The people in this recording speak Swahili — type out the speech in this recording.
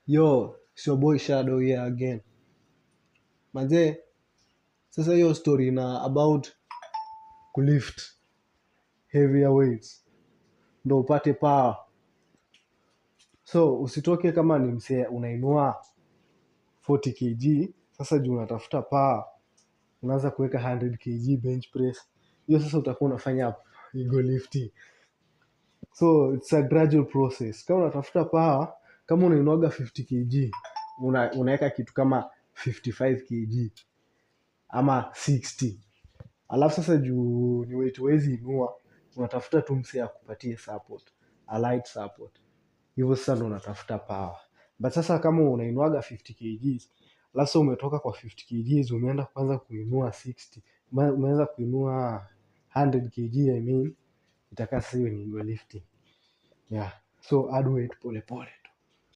Yo, it's your boy Shadow here again. Manze, sasa hiyo story na about kulift heavier weights ndo upate power. So usitoke kama ni msee unainua 40 kg, sasa juu unatafuta power, unaanza kuweka 100 kg bench press. Hiyo sasa utakuwa unafanya ego lifting. So it's a gradual process. Kama unatafuta power, kama unainuaga 50 kg, unaweka kitu kama 55 kg ama 60. Alafu sasa juu ni weight huwezi inua, unatafuta tu msee akupatie support, a light support. Hivyo sasa ndo unatafuta power. But sasa kama unainuaga 50 kgs, alafu sasa umetoka kwa 50 kgs umeenda kwanza kuinua 60, umeanza kuinua 100 kg, I mean, itakaa sasa hiyo ni lifting. Yeah. So add weight pole pole.